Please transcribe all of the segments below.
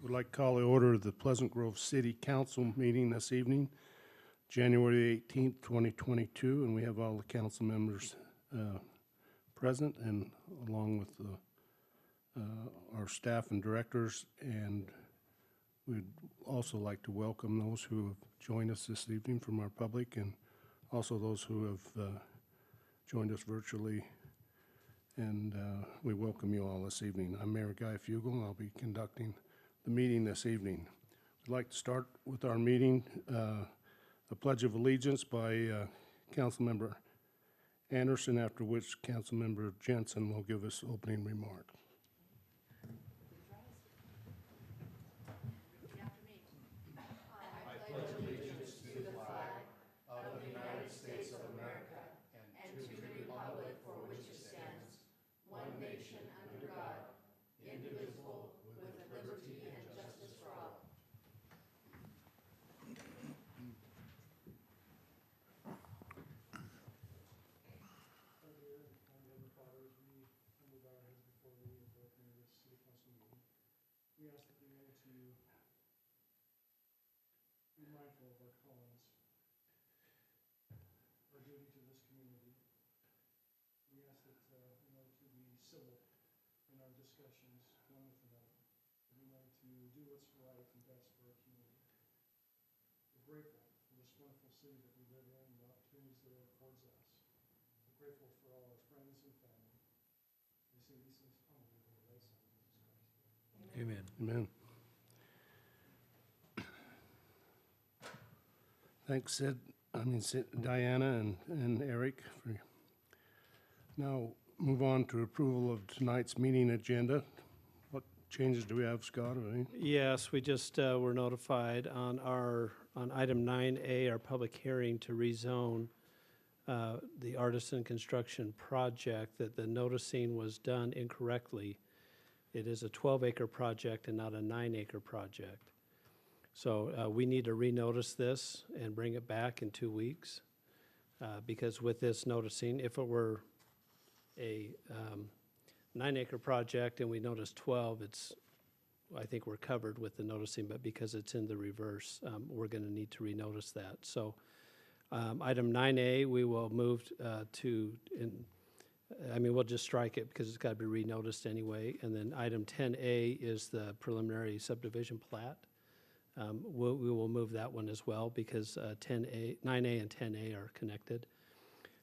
Would like to call the order of the Pleasant Grove City Council meeting this evening, January 18th, 2022, and we have all the council members present, and along with our staff and directors, and we'd also like to welcome those who have joined us this evening from our public, and also those who have joined us virtually, and we welcome you all this evening. I'm Mayor Guy Fugel, and I'll be conducting the meeting this evening. I'd like to start with our meeting, a Pledge of Allegiance by Councilmember Anderson, after which Councilmember Jensen will give us opening remarks. We ask that we know to be mindful of our callings, our duty to this community. We ask that we know to be civil in our discussions, one with another. We know to do what's right and best for our community. We're grateful for this wonderful city that we live in and the opportunities that it affords us. We're grateful for all our friends and family. We say these things humbly in the right Son, Jesus Christ. Amen. Amen. Thanks, Diana and Eric. Now move on to approval of tonight's meeting agenda. What changes do we have, Scott? Or any? Yes, we just were notified on item 9A, our public hearing to rezone the artisan construction project, that the noticing was done incorrectly. It is a 12-acre project and not a 9-acre project. So we need to renotice this and bring it back in 2 weeks, because with this noticing, if it were a 9-acre project and we notice 12, I think we're covered with the noticing, but because it's in the reverse, we're going to need to renotice that. So item 9A, we will move we'll just strike it because it's got to be renoticed anyway. And then item 10A is the preliminary subdivision plat. We will move that one as well because 9A and 10A are connected.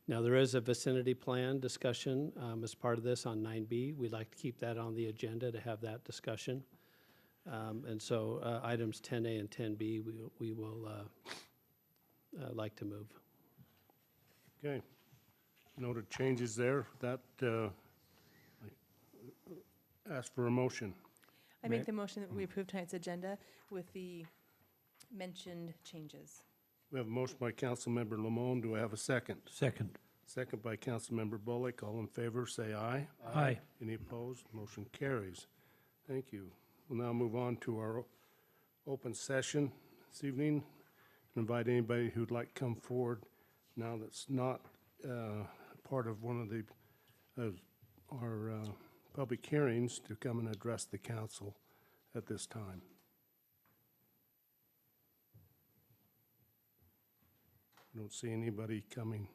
Now, there is a vicinity plan discussion as part of this on 9B. We'd like to keep that on the agenda to have that discussion. And so items 10A and 10B we will like to move. Okay. Noted changes there. That ask for a motion. I make the motion that we approve tonight's agenda with the mentioned changes. We have a motion by Councilmember Lamone. Do I have a second? Second. Second by Councilmember Bullock. All in favor, say aye. Aye. Any opposed? Motion carries. Thank you. We'll now move on to our open session this evening. Invite anybody who'd like to come forward now that's not part of one of our public hearings to come and address the council at this time. I don't see anybody coming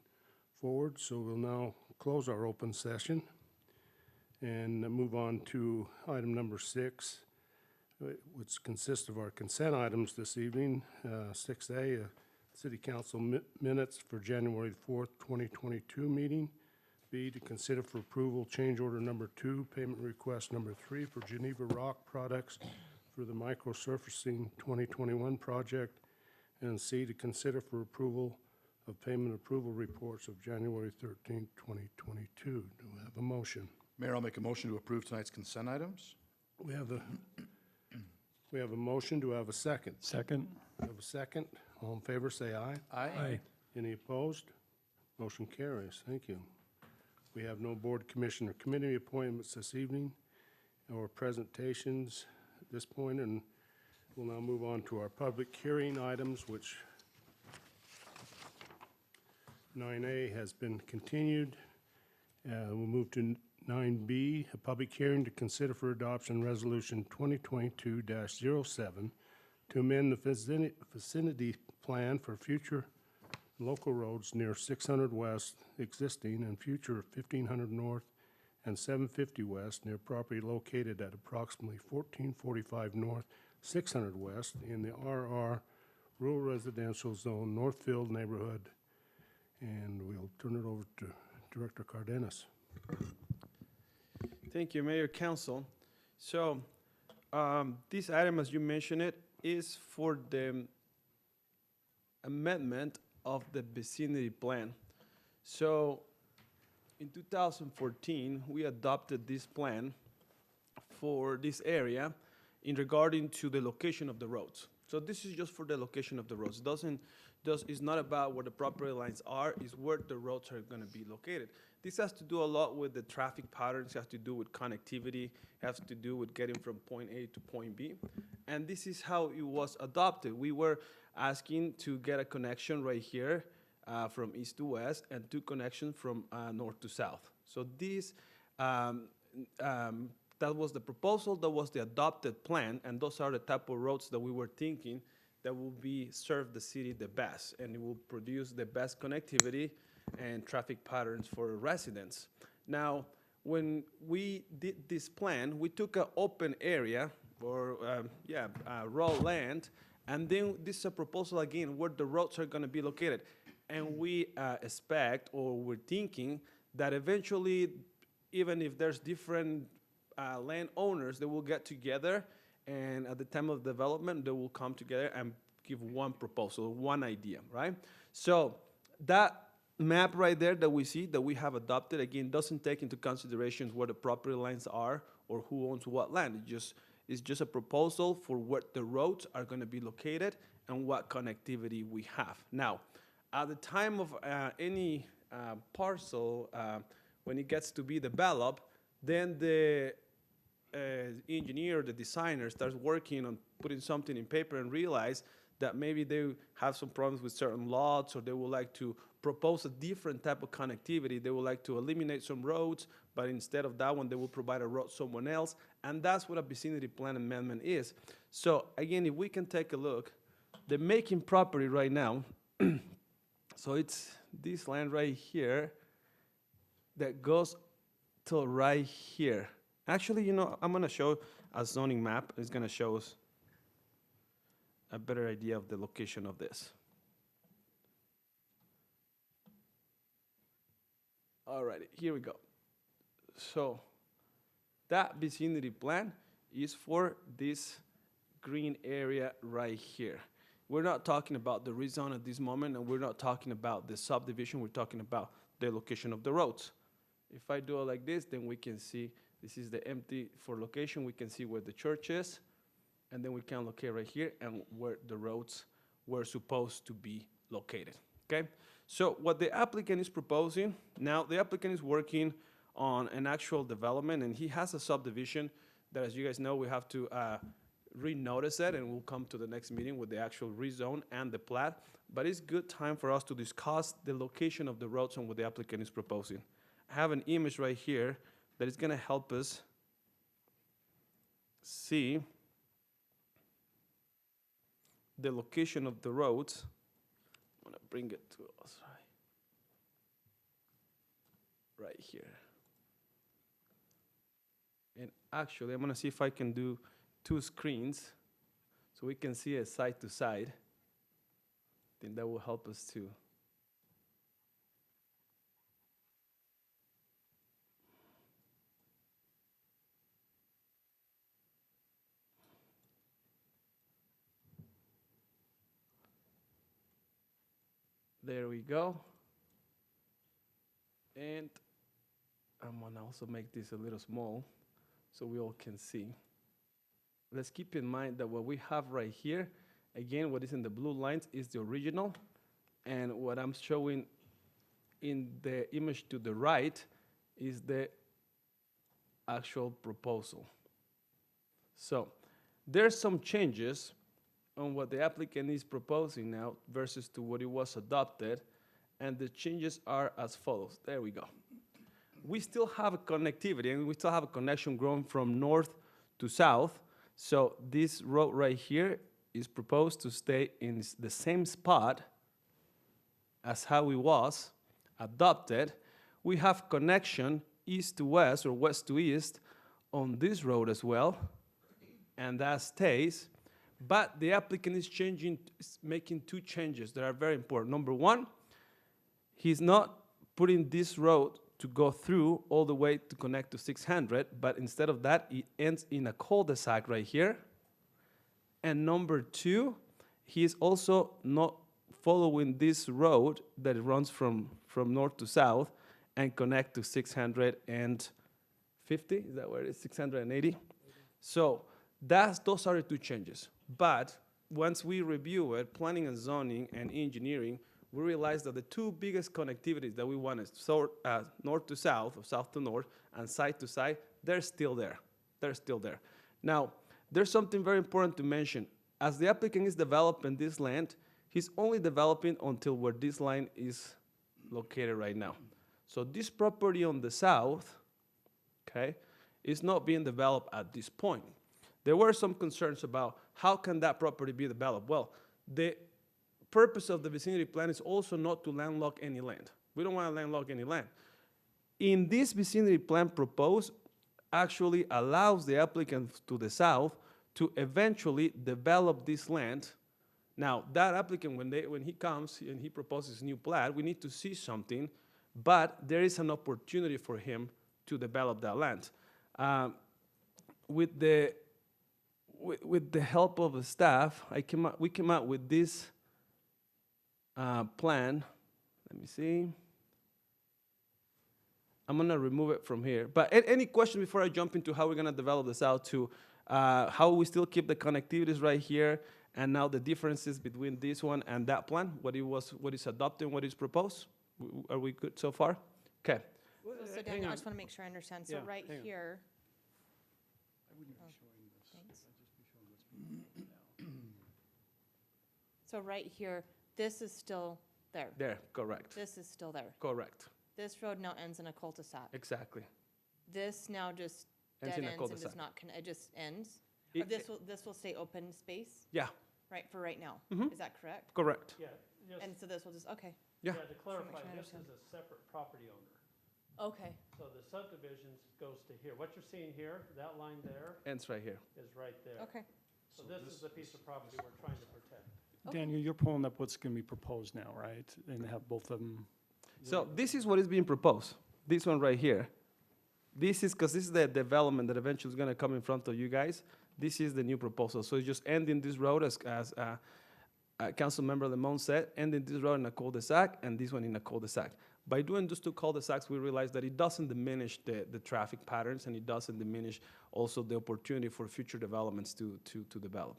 forward, so we'll now close our open session and move on to item number 6, which consists of our consent items this evening. 6A, City Council minutes for January 4th, 2022 meeting. B, to consider for approval change order number 2, payment request number 3 for Geneva Rock Products for the microsurfacing 2021 project. And C, to consider for approval of payment approval reports of January 13th, 2022. Do we have a motion? Mayor, I'll make a motion to approve tonight's consent items. We have a motion. Do I have a second? Second. We have a second. All in favor, say aye. Aye. Any opposed? Motion carries. Thank you. We have no board, commission, or committee appointments this evening or presentations at this point, and we'll now move on to our public hearing items, which 9A has been continued. We'll move to 9B, a public hearing to consider for adoption Resolution 2022-07 to amend the vicinity plan for future local roads near 600 West existing and future 1500 North and 750 West near property located at approximately 1445 North, 600 West in the RR Rural Residential Zone, Northfield neighborhood. And we'll turn it over to Director Cardenas. Thank you, Mayor, Council. So, this item, as you mentioned it, is for the amendment of the vicinity plan. So, in 2014, we adopted this plan for this area in regarding to the location of the roads. So this is just for the location of the roads. It's not about where the property lines are, it's where the roads are gonna be located. This has to do a lot with the traffic patterns, has to do with connectivity, has to do with getting from point A to point B. And this is how it was adopted. We were asking to get a connection right here from east to west and 2 connections from north to south. So this, that was the proposal, that was the adopted plan, and those are the type of roads that we were thinking that will be serve the city the best, and it will produce the best connectivity and traffic patterns for residents. Now, when we did this plan, we took an open area or raw land, and then this is a proposal again where the roads are gonna be located. And we expect, or we're thinking, that eventually, even if there's different landowners, they will get together, and at the time of development, they will come together and give one proposal, one idea, right? So that map right there that we see, that we have adopted, again, doesn't take into consideration where the property lines are or who owns what land. It's just a proposal for where the roads are gonna be located and what connectivity we have. Now, at the time of any parcel, when it gets to be developed, then the engineer, the designer, starts working on putting something in paper and realize that maybe they have some problems with certain lots, or they would like to propose a different type of connectivity. They would like to eliminate some roads, but instead of that one, they will provide a road someone else. And that's what a vicinity plan amendment is. So again, if we can take a look, the making property right now, so it's this land right here that goes till right here. Actually, I'm gonna show a zoning map. It's gonna show us a better idea of the location of this. Alrighty, here we go. So that vicinity plan is for this green area right here. We're not talking about the rezone at this moment, and we're not talking about the subdivision. We're talking about the location of the roads. If I do it like this, then we can see this is the empty for location. We can see where the church is, and then we can locate right here and where the roads were supposed to be located, okay? So what the applicant is proposing, now the applicant is working on an actual development, and he has a subdivision that, as you guys know, we have to renotice it, and we'll come to the next meeting with the actual rezone and the plat. But it's good time for us to discuss the location of the roads and what the applicant is proposing. I have an image right here that is gonna help us see the location of the roads. I'm gonna bring it to us right here. And actually, I'm gonna see if I can do 2 screens so we can see it side to side. I think that will help us too. There we go. And I'm gonna also make this a little small so we all can see. Let's keep in mind that what we have right here, again, what is in the blue lines is the original, and what I'm showing in the image to the right is the actual proposal. So there's some changes on what the applicant is proposing now versus to what it was adopted, and the changes are as follows. There we go. we still have a connectivity, and we still have a connection growing from north to south. So this road right here is proposed to stay in the same spot as how it was adopted. We have connection east to west or west to east on this road as well, and that stays. But the applicant is making two changes that are very important. Number one, he's not putting this road to go through all the way to connect to 600, but instead of that, it ends in a cul-de-sac right here. And number two, he is also not following this road that runs from north to south and connect to 650, is that where it is, 680? So those are the two changes. But once we review it, planning and zoning and engineering, we realized that the two biggest connectivities that we wanted, north to south, or south to north, and side to side, they're still there. They're still there. Now, there's something very important to mention. As the applicant is developing this land, he's only developing until where this line is located right now. So this property on the south, okay, is not being developed at this point. There were some concerns about how can that property be developed. Well, the purpose of the vicinity plan is also not to landlock any land. We don't want to landlock any land. In this vicinity plan proposed, actually allows the applicant to the south to eventually develop this land. Now, that applicant, when he comes and he proposes new plat, we need to see something, but there is an opportunity for him to develop that land. With the help of the staff, we came out with this plan. Let me see. I'm gonna remove it from here. But any question before I jump into how we're gonna develop this out to how we still keep the connectivities right here, and now the differences between this one and that plan, what is adopted, what is proposed? Are we good so far? Okay. So Daniel, I just want to make sure I understand. So Yeah, right hang on. here, I wouldn't be showing this. thanks. I'd just be showing what's being done now. So right here, this is still there. There, correct. This is still there. Correct. This road now ends in a cul-de-sac. Exactly. This now just Ends dead in a ends and does cul-de-sac. not, it just ends? Or It- this will stay open space, Yeah, right, for right now? Mhm. Is that correct? correct. Yeah, just, And so this will just, okay, Yeah. yeah, to clarify, sure I this is understand. a separate property owner. okay, So the subdivisions goes to here. What you're seeing here, that line there Ends right here. is right there. okay. So this is the piece of property we're trying to protect. Okay. Daniel, you're pulling up what's going to be proposed now, right? And have both of them. So this is what is being proposed. This one right here. This is, because this is the development that eventually is going to come in front of you guys. This is the new proposal. So it's just ending this road, as Council Member Lemon said, ending this road in a cul-de-sac and this one in a cul-de-sac. By doing those two cul-de-sacs, we realize that it doesn't diminish the traffic patterns, and it doesn't diminish also the opportunity for future developments to develop.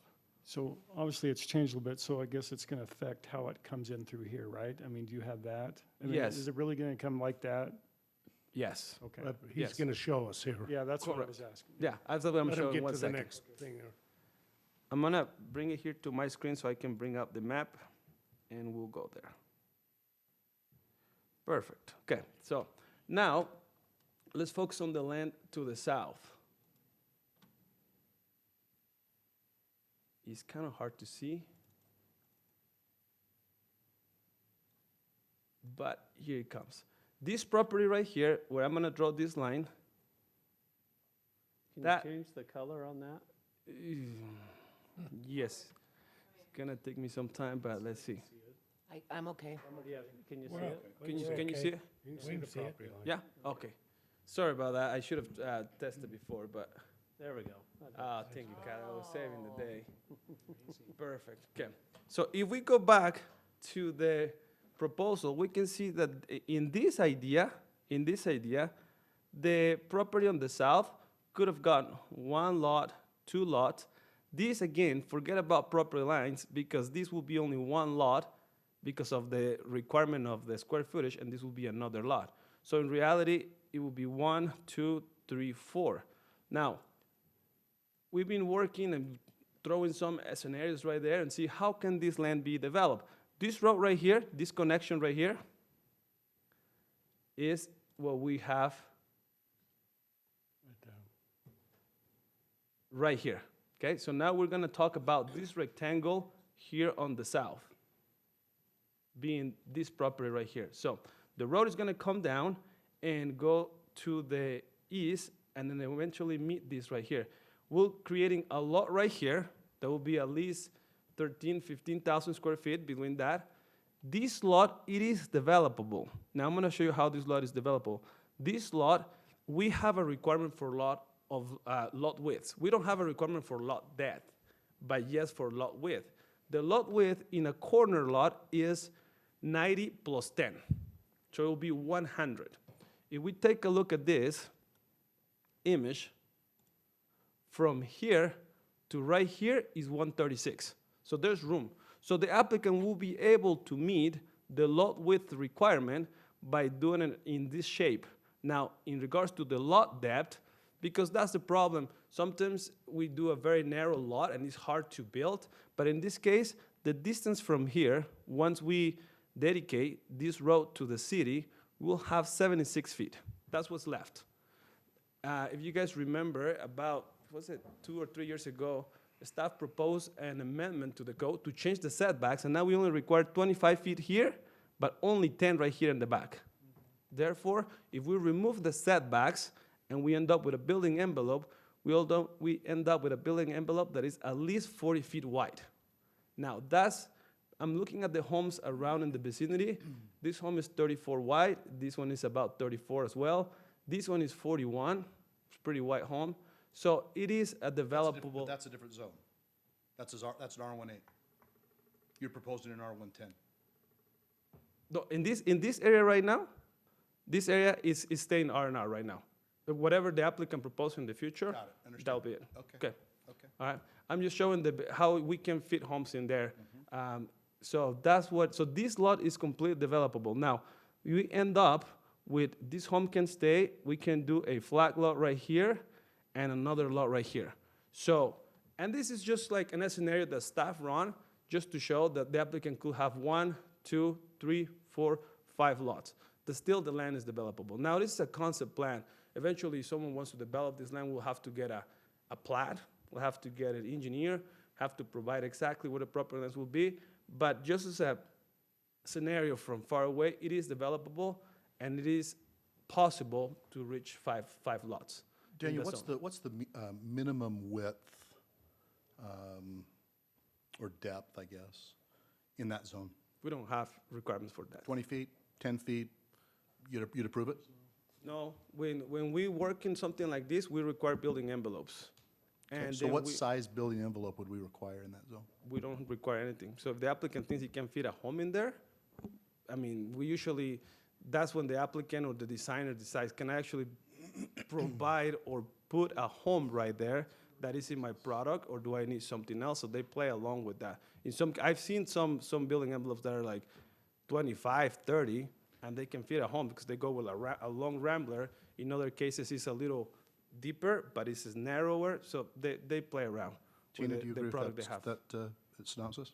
So obviously it's changed a little bit, so I guess it's going to affect how it comes in through here, right? I mean, do you have that? I mean, Yes. Is it really going to come like that? Yes. Okay. But he's Yes. going to show us here. Yeah, that's what I Correct. was asking. Yeah, that's what I'm Let him showing get one to the second. next thing there. I'm gonna bring it here to my screen so I can bring up the map, and we'll go there. Perfect. Okay, so now let's focus on the land to the south. It's kind of hard to see, but here it comes. This property right here, where I'm gonna draw this line, Can you That- change the color on that? yes, it's gonna take me some time, but let's see. I'm okay. Yeah, can you see Well, it? Can you see it? You can see the property line. Yeah, okay. Sorry about that, I should have tested before, but, There we go. thank you, Kat, I was saving the day. Perfect, okay. So if we go back to the proposal, we can see that in this idea, the property on the south could have gotten 1 lot, 2 lots. This, again, forget about property lines, because this will be only 1 lot because of the requirement of the square footage, and this will be another lot. So in reality, it will be 1, 2, 3, 4. Now, we've been working and throwing some scenarios right there and see how can this land be developed. This road right here, this connection right here, is what we have right here, okay? So now we're gonna talk about this rectangle here on the south, being this property right here. So the road is gonna come down and go to the east, and then eventually meet this right here. We're creating a lot right here that will be at least 15,000 square feet between that. This lot, it is developable. Now I'm gonna show you how this lot is developable. This lot, we have a requirement for lot widths. We don't have a requirement for lot depth, but yes for lot width. The lot width in a corner lot is 90 plus 10, so it will be 100. If we take a look at this image, from here to right here is 136. So there's room. So the applicant will be able to meet the lot width requirement by doing it in this shape. Now, in regards to the lot depth, because that's the problem, sometimes we do a very narrow lot and it's hard to build, but in this case, the distance from here, once we dedicate this road to the city, we'll have 76 feet. That's what's left. If you guys remember, about, was it 2 or 3 years ago, the staff proposed an amendment to the code to change the setbacks, and now we only require 25 feet here, but only 10 right here in the back. Therefore, if we remove the setbacks and we end up with a building envelope, we end up with a building envelope that is at least 40 feet wide. Now, I'm looking at the homes around in the vicinity. This home is 34 wide. This one is about 34 as well. This one is 41. It's a pretty wide home. So it is a developable. But that's a different zone. That's an R18. You're proposing an R110. No, in this area right now, this area is staying R&R right now. But whatever the applicant proposes in the future, Got it, understand. that'll be it. Okay. Okay. Okay. All right. I'm just showing how we can fit homes in there. So this lot is completely developable. Now, we end up with this home can stay. We can do a flag lot right here and another lot right here. So, and this is just like a scenario that staff run just to show that the applicant could have 1, 2, 3, 4, 5 lots. Still, the land is developable. Now, this is a concept plan. Eventually, if someone wants to develop this land, we'll have to get a plat. We'll have to get an engineer, have to provide exactly what the property lines will be. But just as a scenario from far away, it is developable, and it is possible to reach five lots. Daniel, in the what's the minimum width or depth, I guess, in that zone? We don't have requirements for that. 20 feet, 10 feet? You'd approve it? No, when we work in something like this, we require building envelopes. Okay, And so then what size building envelope would we require in that zone? we don't require anything. So if the applicant thinks he can fit a home in there, I mean, that's when the applicant or the designer decides, can I actually provide or put a home right there that is in my product, or do I need something else? So they play along with that. I've seen some building envelopes that are like 25, 30, and they can fit a home because they go with a long rambler. In other cases, it's a little deeper, but it's narrower, so they play around Tina, with do you the agree product with they have. that synopsis?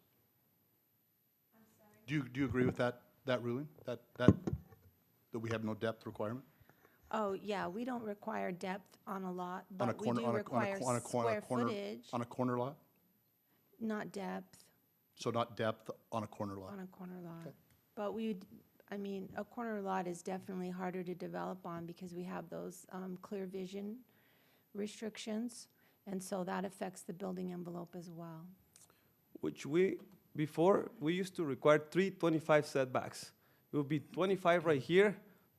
Do you agree with that ruling, that we have no depth requirement? Oh, yeah, we don't require depth on a lot, On a but we corner- do on a- require on a square corner- footage, On a corner lot? not depth So not depth on a corner lot? on a corner lot. Okay. But a corner lot is definitely harder to develop on because we have those clear vision restrictions, and so that affects the building envelope as well. Which before, we used to require 325 setbacks. It would be 25 right here,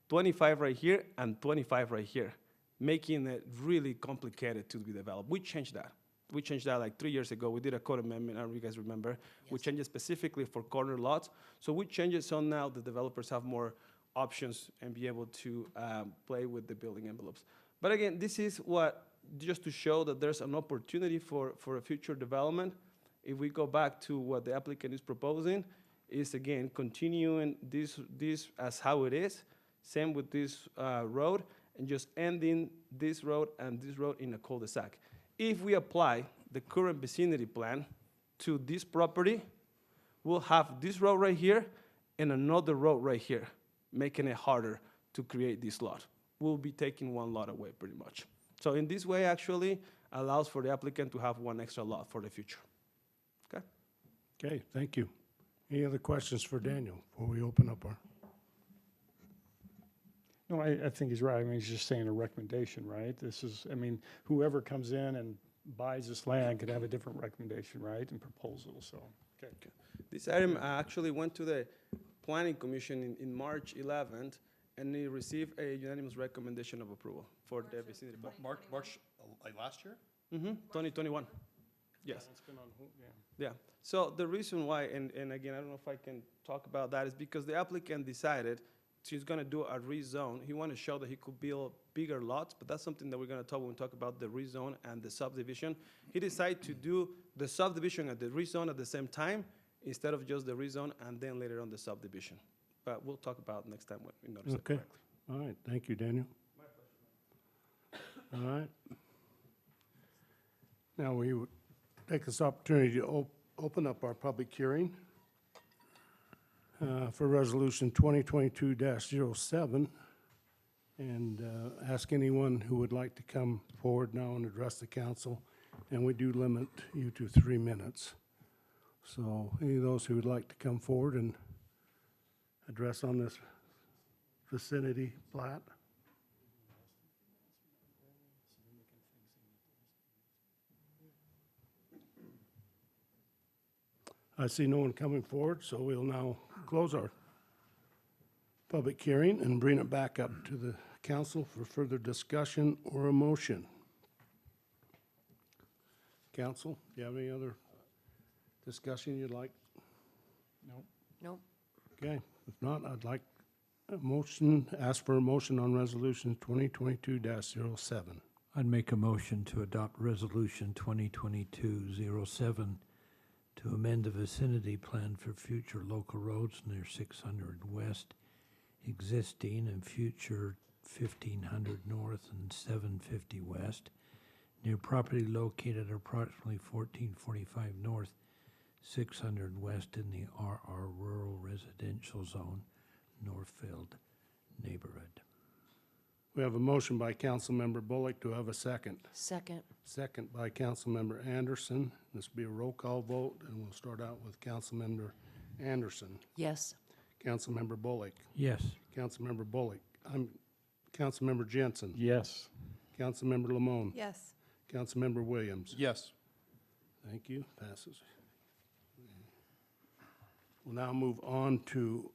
25 right here, and 25 right here, making it really complicated to be developed. We changed that. We changed that like 3 years ago. We did a code amendment, I don't know if you guys remember. We changed it specifically for corner lots. So we changed it so now the developers have more options and be able to play with the building envelopes. But again, this is just to show that there's an opportunity for a future development. If we go back to what the applicant is proposing, is again, continuing this as how it is, same with this road, and just ending this road and this road in a cul-de-sac. If we apply the current vicinity plan to this property, we'll have this road right here and another road right here, making it harder to create this lot. We'll be taking one lot away pretty much. So in this way, actually, allows for the applicant to have one extra lot for the future. Okay? Okay, thank you. Any other questions for Daniel before we open up our? No, I think he's right. I mean, he's just saying a recommendation, right? This is, I mean, whoever comes in and buys this land could have a different recommendation, right, and proposal, so, okay. This item actually went to the Planning Commission in March 11th, and it received a unanimous recommendation of approval for the vicinity plan. March, like last year? 2021. Yes. It's been on, yeah. Yeah, so the reason why, and again, I don't know if I can talk about that, is because the applicant decided he's gonna do a rezone. He wanted to show that he could build bigger lots, but that's something that we're gonna talk when we talk about the rezone and the subdivision. He decided to do the subdivision and the rezone at the same time, instead of just the rezone and then later on the subdivision. But we'll talk about next time when we notice it Okay. correctly. All right, thank you, Daniel. All right. Now, we would take this opportunity to open up our public hearing for Resolution 2022-07, and ask anyone who would like to come forward now and address the council, and we do limit you to 3 minutes. So any of those who would like to come forward and address on this vicinity plat? I see no one coming forward, so we'll now close our public hearing and bring it back up to the council for further discussion or a motion. Council, do you have any other discussion you'd like? No. Nope. Okay, if not, I'd like a motion, ask for a motion on Resolution 2022-07. I'd make a motion to adopt Resolution 2022-07 to amend the vicinity plan for future local roads near 600 West, existing and future 1500 North and 750 West, near property located approximately 1445 North, 600 West in the RR Rural Residential Zone, Northfield neighborhood. We have a motion by Councilmember Bullock. Do I have a second? Second. Second by Councilmember Anderson. This will be a roll call vote, and we'll start out with Councilmember Anderson. Yes. Councilmember Bullock. Yes. Councilmember Bullock. Councilmember Jensen. Yes. Councilmember Lamone. Yes. Councilmember Williams. Yes. Thank you. Passes. We'll now move on to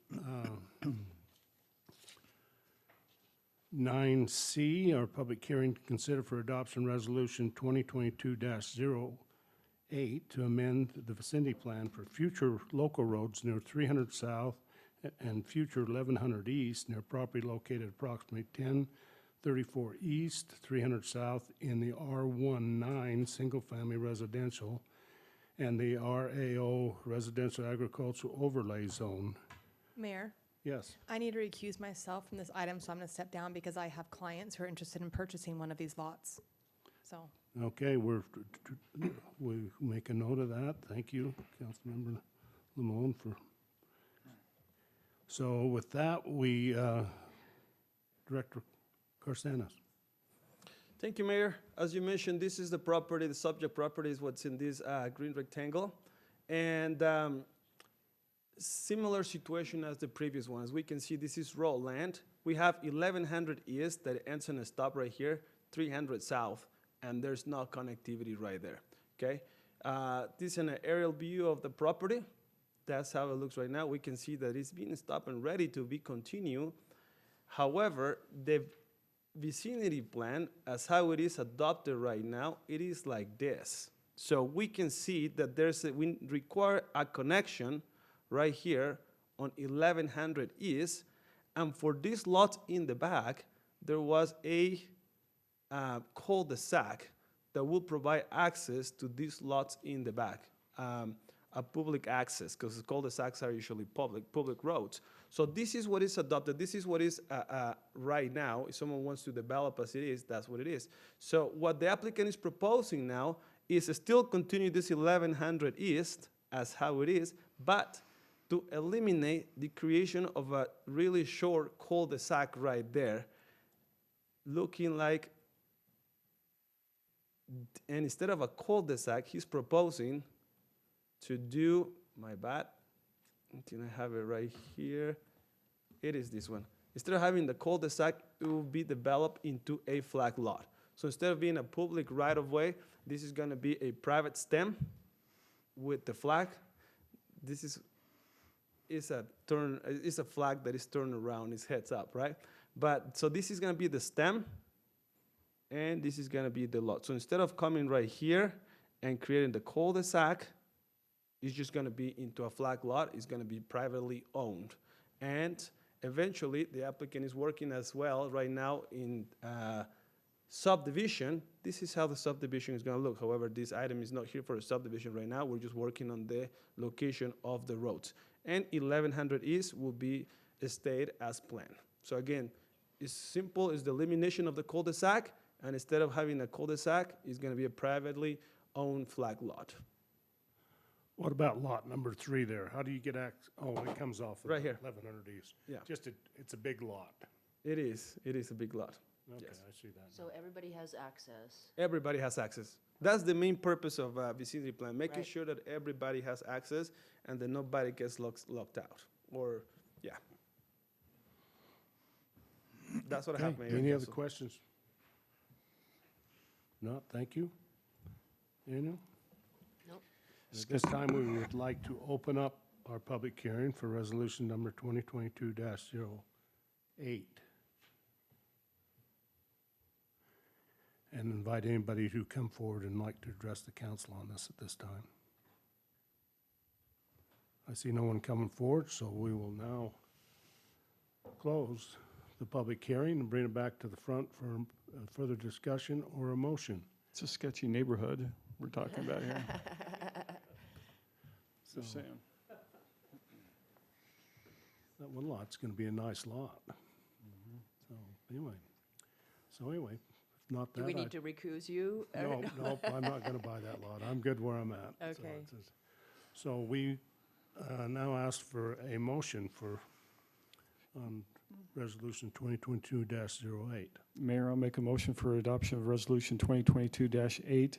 9C, our public hearing to consider for adoption Resolution 2022-08 to amend the vicinity plan for future local roads near 300 South and future 1100 East near property located approximately 1034 East, 300 South in the R19 single-family residential and the RAO residential agricultural overlay zone. Mayor, Yes. I need to recuse myself from this item, so I'm going to step down because I have clients who are interested in purchasing one of these lots. So, Okay, we make a note of that. Thank you, Councilmember Lamone, for. So with that, Director Carcenas. Thank you, Mayor. As you mentioned, this is the property, the subject property is what's in this green rectangle. And similar situation as the previous one. As we can see, this is raw land. We have 1100 east that ends in a stop right here, 300 south, and there's no connectivity right there, okay? This is an aerial view of the property. That's how it looks right now. We can see that it's being stopped and ready to be continued. However, the vicinity plan, as how it is adopted right now, it is like this. So we can see that we require a connection right here on 1100 East, and for this lot in the back, there was a cul-de-sac that will provide access to these lots in the back, a public access, because cul-de-sacs are usually public roads. So this is what is adopted. This is what is right now. If someone wants to develop as it is, that's what it is. So what the applicant is proposing now is still continue this 1100 East as how it is, but to eliminate the creation of a really short cul-de-sac right there, looking like And instead of a cul-de-sac, he's proposing to do, my bad, I think I have it right here. It is this one. Instead of having the cul-de-sac, it will be developed into a flag lot. So instead of being a public right-of-way, this is gonna be a private stem with the flag. This is a flag that is turned around, it's heads up, right? But, so this is gonna be the stem, and this is gonna be the lot. So instead of coming right here and creating the cul-de-sac, it's just gonna be into a flag lot, it's gonna be privately owned. And eventually, the applicant is working as well right now in subdivision. This is how the subdivision is gonna look. However, this item is not here for a subdivision right now. We're just working on the location of the roads. And 1100 East will be stayed as planned. So again, it's simple, it's the elimination of the cul-de-sac, and instead of having a cul-de-sac, it's gonna be a privately owned flag lot. What about lot number 3 there? How do you get oh, it comes off of Right here. 1100 East. Yeah. It's a big lot. It is a big lot. Okay, Yes. I see that. So everybody has access. Everybody has access. That's the main purpose of Vicinity Plan, making Right. sure that everybody has access and that nobody gets locked out, or, yeah. That's what I have, Mayor. Any other Council. questions? No, thank you. Daniel? Nope. At this time, we would like to open up our public hearing for resolution number 2022-08. And invite anybody who come forward and like to address the council on this at this time. I see no one coming forward, so we will now close the public hearing and bring it back to the front for further discussion or a motion. It's a sketchy neighborhood we're talking about here. So Just saying. that one lot's gonna be a nice lot. So anyway, if not that, Do we need to recuse you? No, nope, I'm not gonna buy that lot. I'm good where I'm at. So Okay. So we now ask for a motion for resolution 2022-08. Mayor, I'll make a motion for adoption of Resolution 2022-8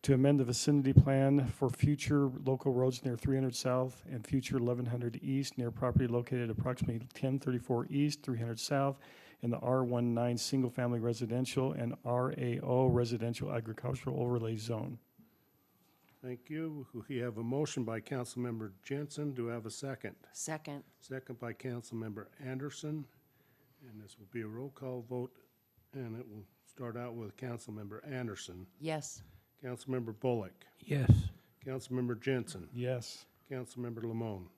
to amend the vicinity plan for future local roads near 300 South and future 1100 East near property located approximately 1034 East, 300 South in the R19 Single Family Residential and RAO Residential Agricultural Overlay Zone. Thank you. We have a motion by Councilmember Jensen. Do I have a second? Second. Second by Councilmember Anderson. And this will be a roll call vote, and it will start out with Councilmember Anderson. Yes. Councilmember Bullock. Yes. Councilmember Jensen. Yes. Councilmember Lamone.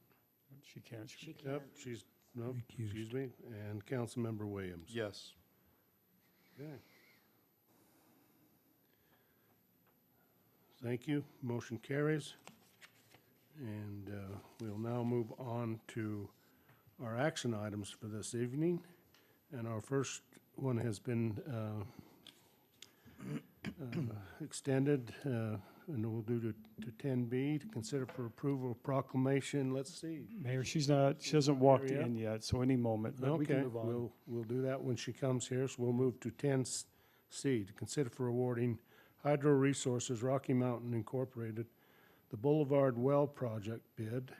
She can't. She Yep, can't. she's, no, Recused. excuse me. And Councilmember Williams. Yes. Okay. Thank you. Motion carries. And we'll now move on to our action items for this evening. And our first one has been extended, and we'll do to 10B, to consider for approval of proclamation. Let's see. Mayor, she hasn't walked Here yet? in yet, so any moment, but we can Okay, move on. we'll do that when she comes here. So we'll move to 10C, to consider for awarding Hydro Resources Rocky Mountain Incorporated the Boulevard Well Project bid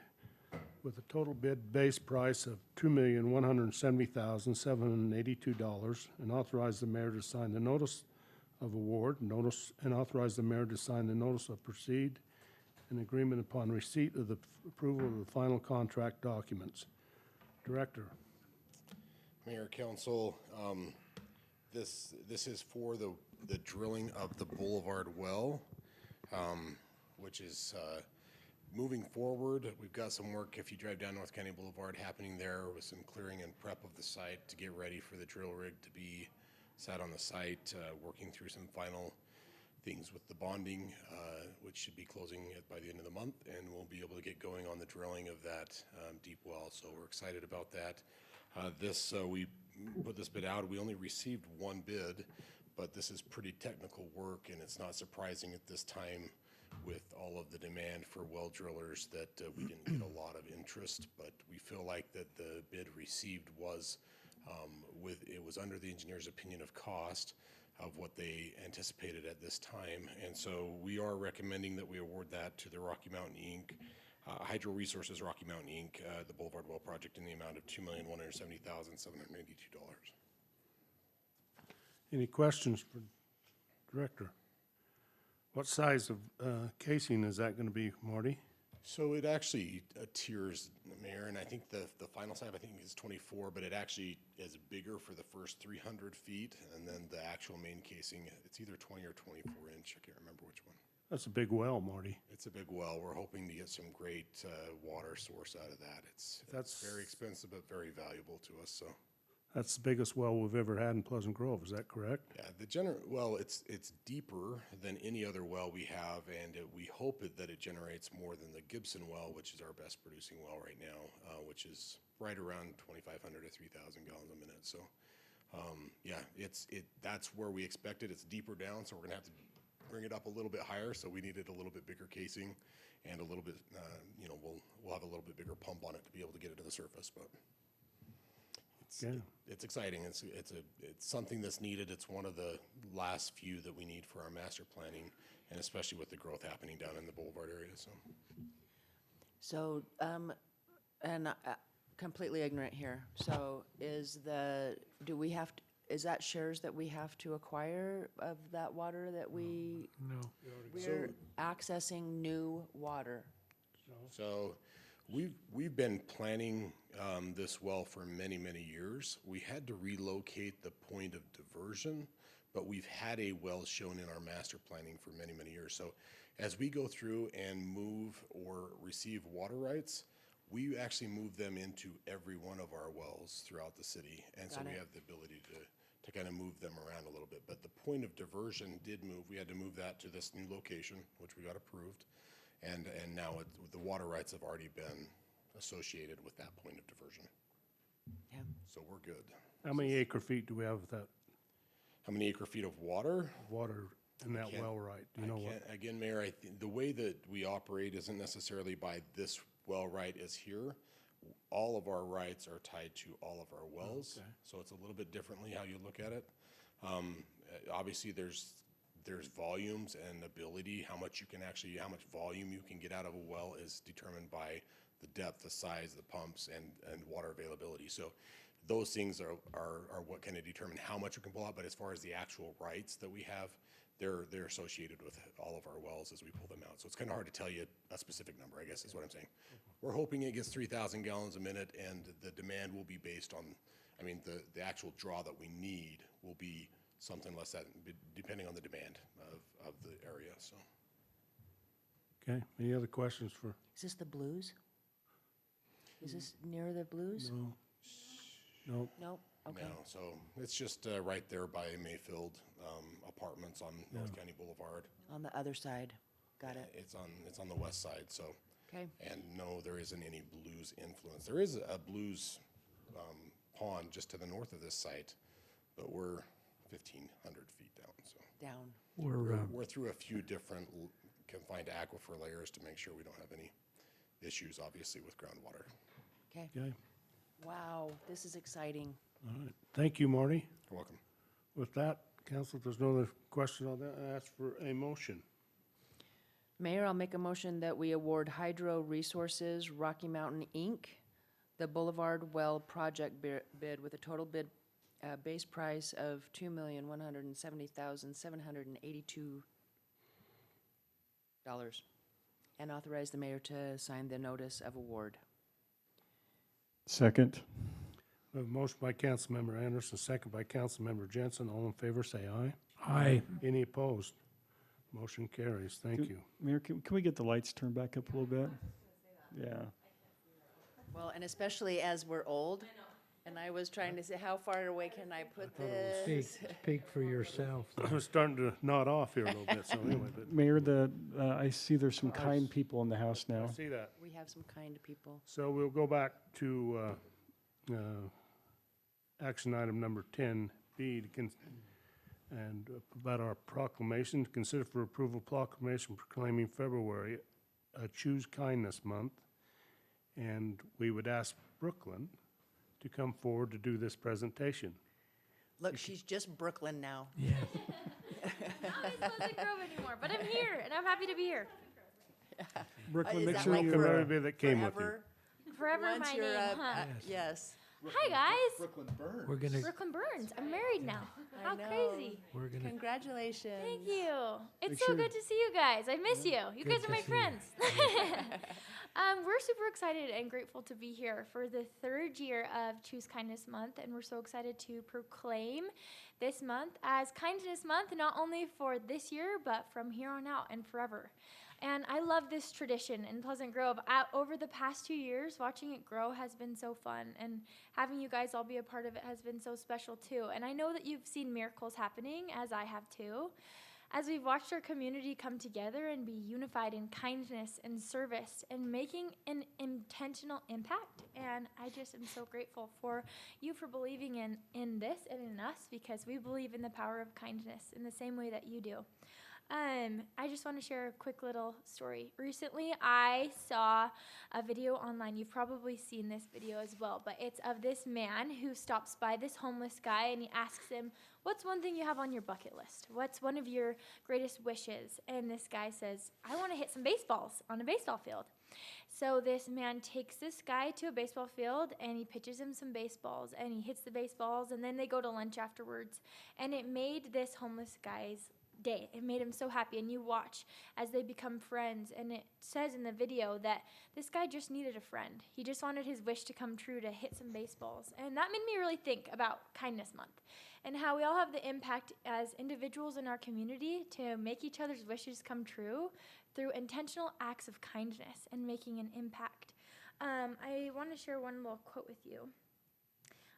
with a total bid base price of $2,170,782, and authorize the mayor to sign the notice of award, and authorize the mayor to sign the notice of proceed, an agreement upon receipt of the approval of the final contract documents. Director. Mayor, Council, this is for the drilling of the Boulevard well, which is moving forward. We've got some work, if you drive down North County Boulevard, happening there with some clearing and prep of the site to get ready for the drill rig to be sat on the site, working through some final things with the bonding, which should be closing by the end of the month, and we'll be able to get going on the drilling of that deep well. So we're excited about that. We put this bid out. We only received one bid, but this is pretty technical work, and it's not surprising at this time with all of the demand for well drillers that we didn't get a lot of interest, but we feel like that the bid received was it was under the engineer's opinion of cost. of what they anticipated at this time. And so we are recommending that we award that to the Rocky Mountain Inc., Hydro Resources Rocky Mountain Inc., the Boulevard Well Project in the amount of $2,170,782. Any questions for Director? What size of casing is that going to be, Marty? So it actually tiers, Mayor, and I think the final size, I think, is 24, but it actually is bigger for the first 300 feet, and then the actual main casing, it's either 20 or 24 inch, I can't remember which one. That's a big well, Marty. It's a big well. We're hoping to get some great water source out of that. It's very expensive, but very valuable to us, so. That's the biggest well we've ever had in Pleasant Grove, is that correct? Yeah, well, it's deeper than any other well we have, and we hope that it generates more than the Gibson well, which is our best producing well right now, which is right around 2,500 to 3,000 gallons a minute. So, yeah, that's where we expect it. It's deeper down, so we're gonna have to bring it up a little bit higher. So we needed a little bit bigger casing and a little bit, we'll have a little bit bigger pump on it to be able to get it to the surface, but. It's exciting. It's something that's needed. It's one of the last few that we need for our master planning, and especially with the growth happening down in the Boulevard area. So, Completely ignorant here. So is that shares that we have to acquire of that water that we're accessing new water? So we've been planning this well for many, many years. We had to relocate the point of diversion, but we've had a well shown in our master planning for many, many years. So as we go through and move or receive water rights, we actually move them into every one of our wells throughout the city. And so we have the ability to kind of move them around a little bit. But the point of diversion did move. We had to move that to this new location, which we got approved. And now the water rights have already been associated with that point of diversion. Yeah. So we're good. How many acre feet do we have with that How many acre feet of water? water in that well right? Do you know what? Again, Mayor, the way that we operate isn't necessarily by this well right is here. All of our rights are tied to all of our wells. Okay. So it's a little bit differently how you look at it. Obviously, there's volumes and ability. How much volume you can get out of a well is determined by the depth, the size, the pumps, and water availability. So those things are what kind of determine how much we can pull out. But as far as the actual rights that we have, they're associated with all of our wells as we pull them out. So it's kind of hard to tell you a specific number, I guess is what I'm saying. We're hoping it gets 3,000 gallons a minute, and the demand will be based on, the actual draw that we need will be something less than, depending on the demand of the area, so. Okay, any other questions for? Is this the Blues? Is this near the Blues? No. Nope. Nope, okay. No, so it's just right there by Mayfield Apartments on North County Boulevard. On the other side, got it. It's on the west side, so. Okay. And no, there isn't any blues influence. There is a blues pond just to the north of this site, but we're 1,500 feet down, so. Down. We're through a few different confined aquifer layers to make sure we don't have any issues, obviously, with groundwater. Okay. Okay, Wow, this is exciting. all right. Thank you, Marty. You're welcome. With that, council, if there's no other question on that, I ask for a motion. Mayor, I'll make a motion that we award Hydro Resources Rocky Mountain, Inc., the Boulevard Well Project bid with a total bid base price of $2,170,782, and authorize the mayor to sign the notice of award. Second. We have a motion by Councilmember Anderson, second by Councilmember Jensen. All in favor, say aye. Aye. Any opposed? Motion carries. Thank you. Mayor, can we get the lights turned back up a little bit? Yeah. Well, and especially as we're old, and I was trying to say, how far away can I put this? Speak for yourself. I'm starting to nod off here a little bit, so anyway, but Mayor, I see there's some kind people in the house now. I see that. We have some kind people. So we'll go back to action item number 10B, and about our proclamation. Consider for approval proclamation proclaiming February a Choose Kindness Month. And we would ask Brooklyn to come forward to do this presentation. Look, she's just Brooklyn now. Yeah. Not Miss Pleasant Grove anymore, but I'm here, and I'm happy to be here. Brooklyn, Is make that sure like you, Welcome everybody that came with you. Forever? Forever Once my you're name, up, huh? yes. Hi, guys. Brooklyn Burns. We're gonna, Brooklyn Burns. I'm married now. I How know. crazy. we're gonna, Congratulations. Thank you. It's Make so sure- good to see you guys. I miss you. You Good guys are to my see you. friends. We're super excited and grateful to be here for the third year of Choose Kindness Month, and we're so excited to proclaim this month as Kindness Month, not only for this year, but from here on out and forever. And I love this tradition in Pleasant Grove. Over the past 2 years, watching it grow has been so fun, and having you guys all be a part of it has been so special too. And I know that you've seen miracles happening, as I have too, as we've watched our community come together and be unified in kindness and service and making an intentional impact. And I just am so grateful for you for believing in this and in us, because we believe in the power of kindness in the same way that you do. I just want to share a quick little story. Recently, I saw a video online. You've probably seen this video as well, but it's of this man who stops by this homeless guy and he asks him, "What's one thing you have on your bucket list? What's one of your greatest wishes?" And this guy says, "I want to hit some baseballs on a baseball field." So this man takes this guy to a baseball field and he pitches him some baseballs and he hits the baseballs, and then they go to lunch afterwards. And it made this homeless guy's day. It made him so happy, and you watch as they become friends. And it says in the video that this guy just needed a friend. He just wanted his wish to come true, to hit some baseballs. And that made me really think about Kindness Month and how we all have the impact as individuals in our community to make each other's wishes come true through intentional acts of kindness and making an impact. I want to share one little quote with you.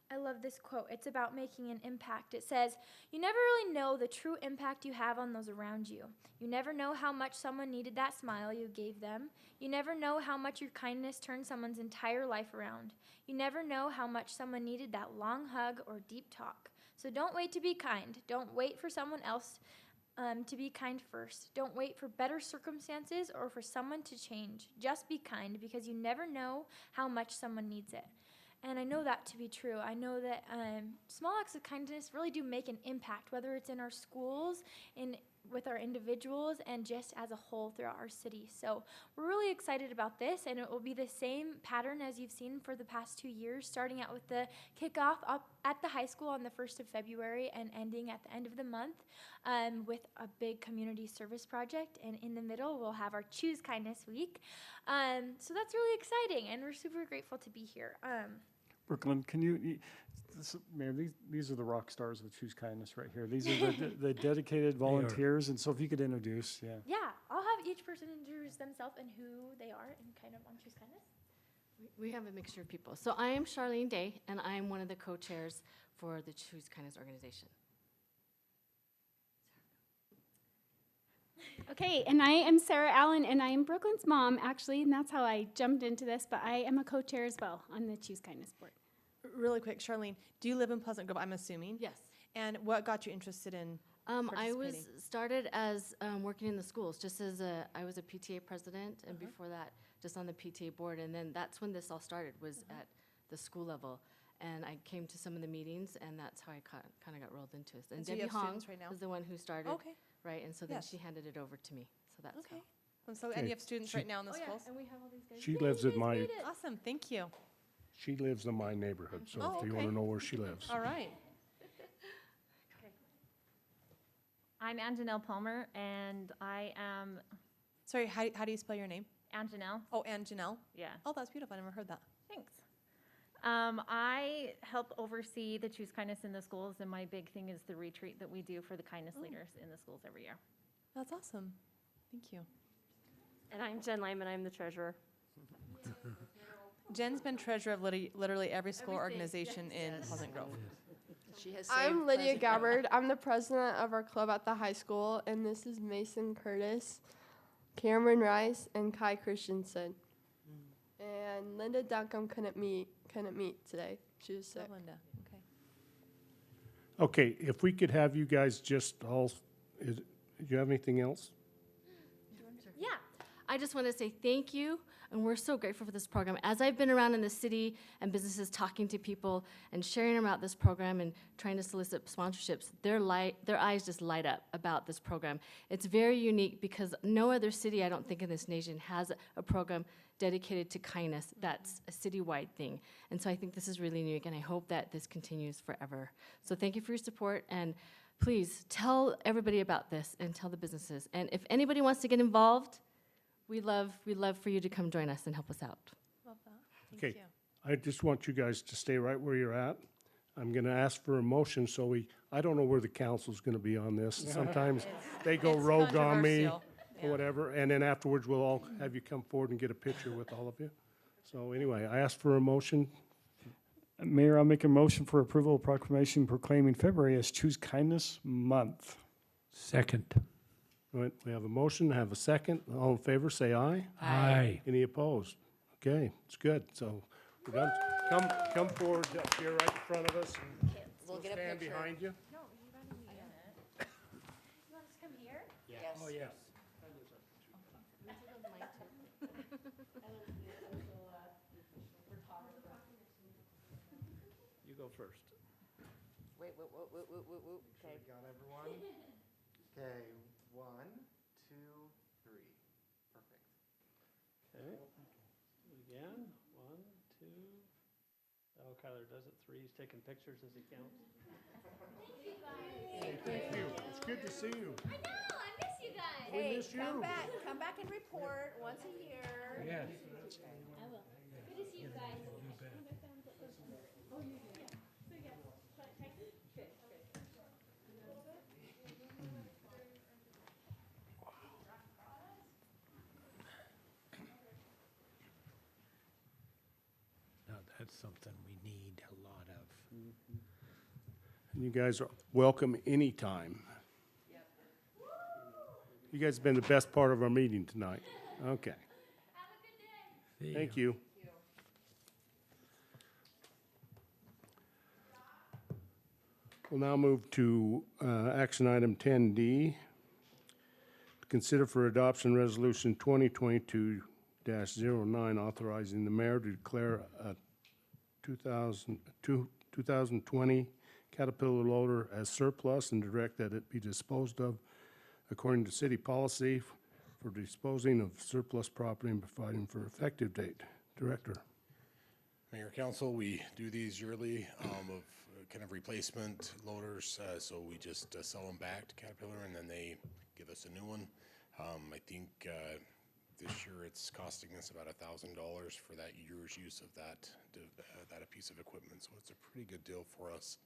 I love this quote. It's about making an impact. It says, "You never really know the true impact you have on those around you. You never know how much someone needed that smile you gave them. You never know how much your kindness turned someone's entire life around. You never know how much someone needed that long hug or deep talk. So don't wait to be kind. Don't wait for someone else to be kind first. Don't wait for better circumstances or for someone to change. Just be kind, because you never know how much someone needs it." And I know that to be true. I know that small acts of kindness really do make an impact, whether it's in our schools, with our individuals, and just as a whole throughout our city. So we're really excited about this, and it will be the same pattern as you've seen for the past 2 years, starting out with the kickoff up at the high school on the 1st of February and ending at the end of the month with a big community service project. And in the middle, we'll have our Choose Kindness Week. So that's really exciting, and we're super grateful to be here. Brooklyn, can Mayor, these are the rock stars of Choose Kindness right here. These are the dedicated volunteers, and so if you could introduce, yeah. Yeah, I'll have each person introduce themselves and who they are and kind of on Choose Kindness. We have a mixture of people. So I am Charlene Day, and I'm one of the co-chairs for the Choose Kindness organization. Okay, and I am Sarah Allen, and I am Brooklyn's mom, actually, and that's how I jumped into this, but I am a co-chair as well on the Choose Kindness board. Really quick, Charlene, do you live in Pleasant Grove, I'm assuming? Yes. And what got you interested in I was participating? started as working in the schools, just as I was a PTA president, and before that, just on the PTA board. And then that's when this all started, was at the school level. And I came to some of the meetings, and that's how I kind of got rolled into it. And so you Debbie have Hong students right now? was the one who started, Okay. right? And so then Yes. she handed it over to me. So that's Okay. how. And so, and you have students right now in the schools? And we have all these guys. She lives in my, Awesome, thank you. she lives in my neighborhood, so Oh, if you okay. want to know where she lives. All right. I'm Anjanelle Palmer, and I am Sorry, how do you spell your name? Anjanelle. Oh, Anjanelle? Yeah, Oh, that's beautiful, I never heard that. thanks. I help oversee the Choose Kindness in the schools, and my big thing is the retreat that we do for the kindness leaders in the schools every year. That's awesome, thank you. And I'm Jen Lyman, I'm the treasurer. Jen's been treasurer of literally every school organization in Pleasant Grove. She has I'm saved Lydia Pleasant Grove. Gabbard. I'm the president of our club at the high school, and this is Mason Curtis, Cameron Rice, and Kai Christensen. And Linda Duncombe couldn't meet today. She was Oh, sick. Linda, okay. Okay, if we could have you guys just all, do you have anything else? Yeah. I just want to say thank you, and we're so grateful for this program. As I've been around in the city and businesses talking to people and sharing about this program and trying to solicit sponsorships, their eyes just light up about this program. It's very unique because no other city, I don't think, in this nation has a program dedicated to kindness. That's a citywide thing. And so I think this is really unique, and I hope that this continues forever. So thank you for your support, and please tell everybody about this and tell the businesses. And if anybody wants to get involved, we'd love for you to come join us and help us out. Love that. Thank Okay, you. I just want you guys to stay right where you're at. I'm gonna ask for a motion, so I don't know where the council's gonna be on this. Sometimes they go It's rogue on me controversial. or whatever, and then afterwards, we'll all have you come forward and get a picture with all of you. So anyway, I asked for a motion. Mayor, I'll make a motion for approval of proclamation proclaiming February as Choose Kindness Month. Second. All right, we have a motion, have a second. All in favor, say aye. Aye. Any opposed? Okay, it's good. So we're done. Come forward up here right in front of us. We'll get a Stand picture. behind you. No, you gotta be in it. You want us to come here? Yes. Oh, yes. You go first. Wait. Okay. Got everyone? Okay, 1, 2, 3. Perfect. Okay. Again, 1, 2. Oh, Kyler does it 3. He's taking pictures as he counts. Thank you. It's good to see you. I know, I miss you guys. We miss you. Come back and report once a year. Yes. I will. Good to see you guys. Now, that's something we need a lot of. And you guys are welcome anytime. You guys have been the best part of our meeting tonight. Okay. Thank you. We'll now move to action item 10D. Consider for adoption resolution 2022-09 authorizing the mayor to declare a 2020 Caterpillar loader as surplus and direct that it be disposed of according to city policy for disposing of surplus property and providing for effective date. Director. Mayor, council, we do these yearly of kind of replacement loaders, so we just sell them back to Caterpillar and then they give us a new one. I think this year it's costing us about $1,000 for that year's use of that piece of equipment, so it's a pretty good deal for us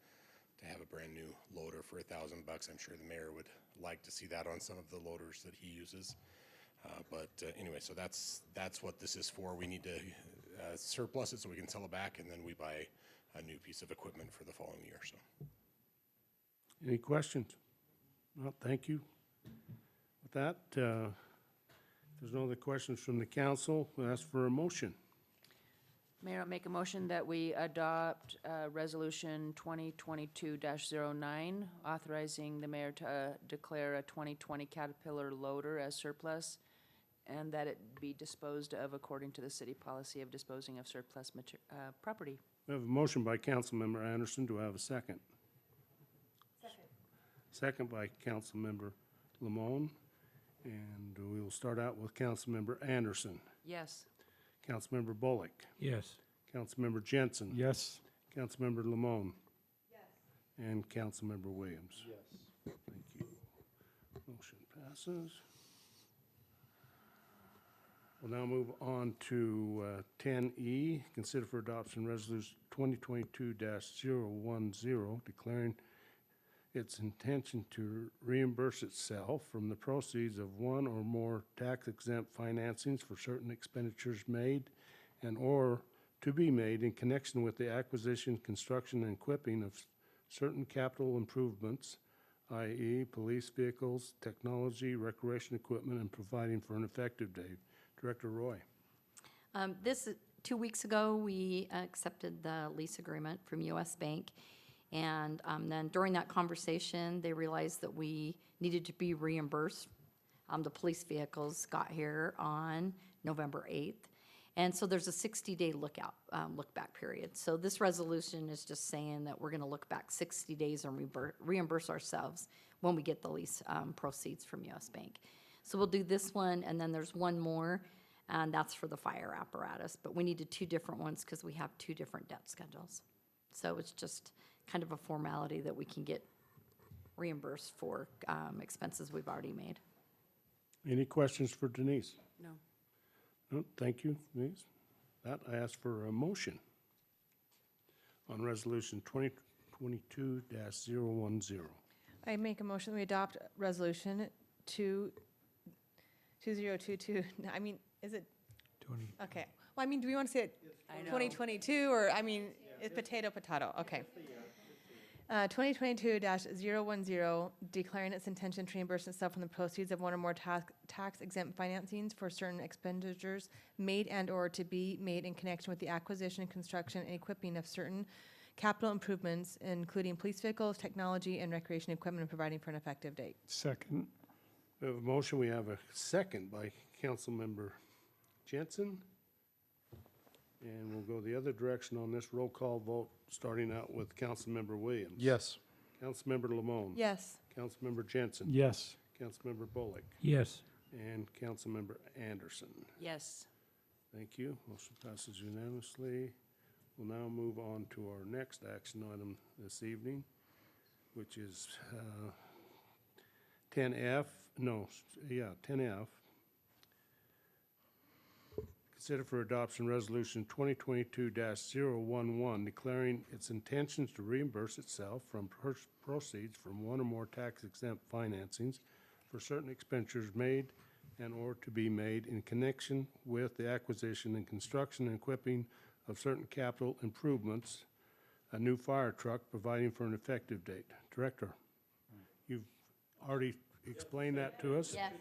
to have a brand new loader for $1,000. I'm sure the mayor would like to see that on some of the loaders that he uses. Anyway, so that's what this is for. We need to surplus it so we can sell it back, and then we buy a new piece of equipment for the following year. So, Any questions? Well, thank you. With that, if there's no other questions from the council, we'll ask for a motion. Mayor, I'll make a motion that we adopt Resolution 2022-09, authorizing the mayor to declare a 2020 Caterpillar loader as surplus, and that it be disposed of according to the city policy of disposing of surplus property. We have a motion by Councilmember Anderson. Do I have a second? Second by Councilmember Lamone. And we will start out with Councilmember Anderson. Yes. Councilmember Bullock. Yes. Councilmember Jensen. Yes. Councilmember Lamone. Yes. And Councilmember Williams. Yes. Thank you. Motion passes. We'll now move on to 10E. Consider for adoption resolution 2022-010, declaring its intention to reimburse itself from the proceeds of one or more tax-exempt financings for certain expenditures made and or to be made in connection with the acquisition, construction, and equipping of certain capital improvements, i.e. police vehicles, technology, recreation equipment, and providing for an effective date. Director Roy. 2 weeks ago, we accepted the lease agreement from U.S. Bank. And then during that conversation, they realized that we needed to be reimbursed The police vehicles got here on November 8th. And so there's a 60-day look back period. So this resolution is just saying that we're going to look back 60 days and reimburse ourselves when we get the lease proceeds from US Bank. So we'll do this one, and then there's one more, and that's for the fire apparatus. But we needed two different ones because we have two different debt schedules. So it's just kind of a formality that we can get reimbursed for expenses we've already made. Any questions for Denise? No. No, thank you, Denise. That, I ask for a motion on Resolution 2022-010. I make a motion that we adopt Resolution 2022, I mean, is it? 20. Okay. Well, I mean, do we want to say it 2022, or, I mean, it's potato, okay. 2022-010, declaring its intention to reimburse itself from the proceeds of one or more tax-exempt financings for certain expenditures made and/or to be made in connection with the acquisition, construction, and equipping of certain capital improvements, including police vehicles, technology, and recreation equipment, and providing for an effective date. Second. We have a motion, we have a second by Councilmember Jensen. And we'll go the other direction on this roll call vote, starting out with Councilmember Williams. Yes. Councilmember Lamone. Yes. Councilmember Jensen. Yes. Councilmember Bullock. Yes. And Councilmember Anderson. Yes. Thank you. Motion passes unanimously. We'll now move on to our next action item this evening, which is 10F. 10F. Consider for adoption Resolution 2022-011, declaring its intentions to reimburse itself from proceeds from one or more tax-exempt financings for certain expenditures made and/or to be made in connection with the acquisition and construction and equipping of certain capital improvements, a new fire truck, providing for an effective date. Director, you've already explained that to us. Yes.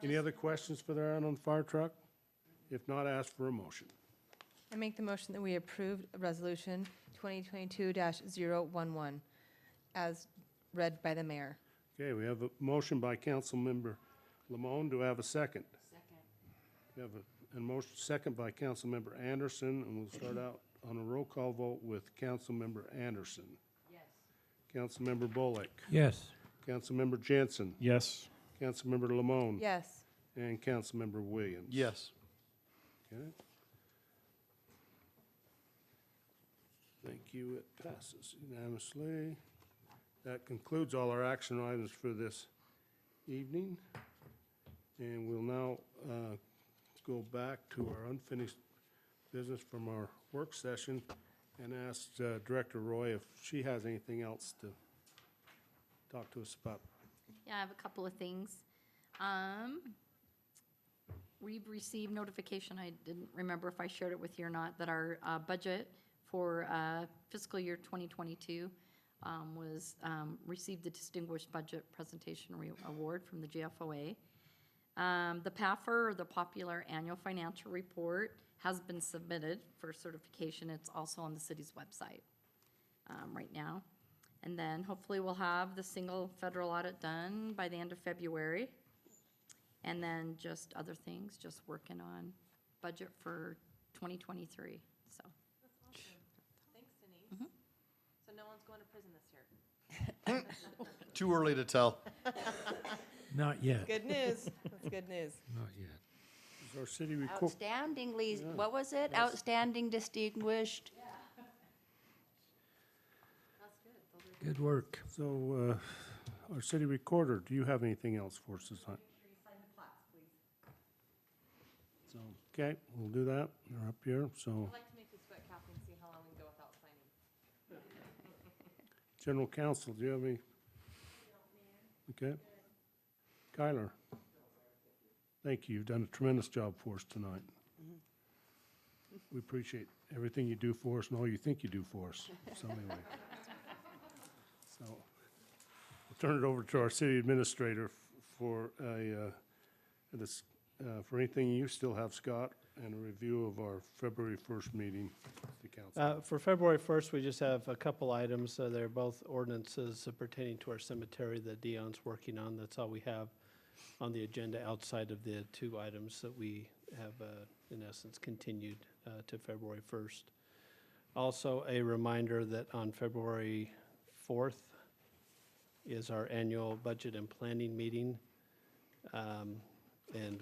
Any other questions for that on the fire truck? If not, ask for a motion. I make the motion that we approve Resolution 2022-011 as read by the mayor. Okay, we have a motion by Councilmember Lamone. Do I have a second? Second. We have a motion second by Councilmember Anderson, and we'll start out on a roll call vote with Councilmember Anderson. Yes. Councilmember Bullock. Yes. Councilmember Jensen. Yes. Councilmember Lamone. Yes. And Councilmember Williams. Yes. Okay. Thank you. It passes unanimously. That concludes all our action items for this evening. And we'll now go back to our unfinished business from our work session and ask Director Roy if she has anything else to talk to us about. Yeah, I have a couple of things. We've received notification, I didn't remember if I shared it with you or not, that our budget for fiscal year 2022 was received the Distinguished Budget Presentation Award from the GFOA. The PAFR, or the Popular Annual Financial Report, has been submitted for certification. It's also on the city's website right now. And then hopefully we'll have the single federal audit done by the end of February. And then just other things, just working on budget for 2023, so. That's awesome. Thanks, Denise. So no one's going to prison this year? Too early to tell. Not yet. Good news. That's good news. Not yet. Is our city record? Outstandingly, Yeah. what was it? Outstanding, distinguished. Good work. So, our city recorder, do you have anything else for us this time? So, okay, we'll do that. They're up here, so. I'd like to make you sweat, Kathy, and see how long we can go without signing. General Counsel, do you have any? Okay. Kyler? Thank you. You've done a tremendous job for us tonight. We appreciate everything you do for us and all you think you do for us. So anyway. So we'll turn it over to our city administrator for for anything you still have, Scott, and a review of our February 1st meeting with the council. For February 1st, we just have a couple items. They're both ordinances pertaining to our cemetery that Dion's working on. That's all we have on the agenda outside of the two items that we have, in essence, continued to February 1st. Also, a reminder that on February 4th is our annual budget and planning meeting. And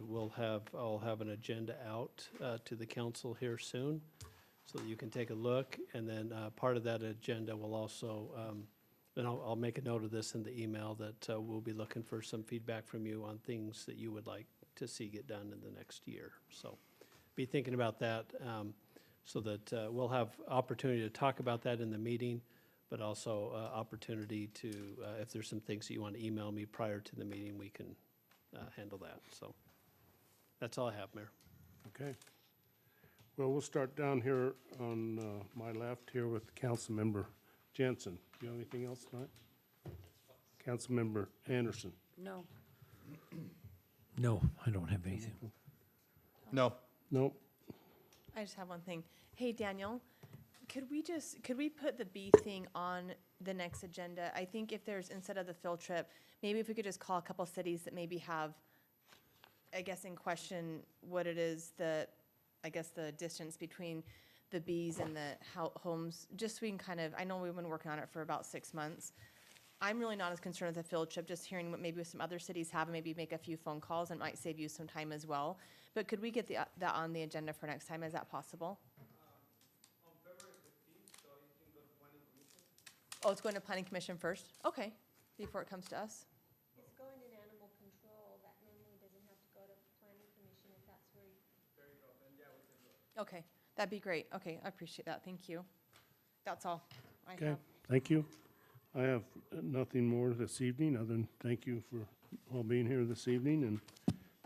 I'll have an agenda out to the council here soon so that you can take a look. And then part of that agenda will also, and I'll make a note of this in the email, that we'll be looking for some feedback from you on things that you would like to see get done in the next year. So be thinking about that so that we'll have opportunity to talk about that in the meeting, but also opportunity to, if there's some things that you want to email me prior to the meeting, we can handle that. So that's all I have, Mayor. Okay. Well, we'll start down here on my left here with Councilmember Jensen. Do you have anything else tonight? Councilmember Anderson. No. No, I don't have anything. No. Nope. I just have one thing. Hey, Daniel, could we put the bee thing on the next agenda? I think if there's, instead of the field trip, maybe if we could just call a couple cities that maybe have, I guess, in question what it is that, I guess, the distance between the bees and the homes, just so we can kind of, I know we've been working on it for about 6 months. I'm really not as concerned with the field trip, just hearing what maybe some other cities have and maybe make a few phone calls, and might save you some time as well. But could we get that on the agenda for next time? Is that possible? On February 15th, so you can go to planning commission. Oh, it's going to planning commission first? Okay, before it comes to us? It's going in animal control, that normally doesn't have to go to planning commission if that's where you. There you go, then yeah, we can do it. Okay, that'd be great. Okay, I appreciate that. Thank you. That's all I Okay, have. thank you. I have nothing more this evening, other than thank you for all being here this evening, and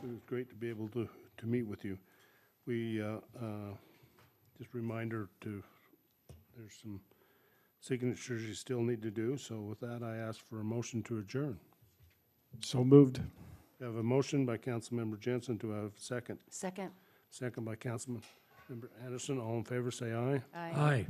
it was great to be able to meet with you. We, just reminder there's some signatures you still need to do, so with that, I ask for a motion to adjourn. So moved. We have a motion by Councilmember Jensen. Do I have a second? Second. Second by Councilmember Anderson. All in favor, say aye. Aye.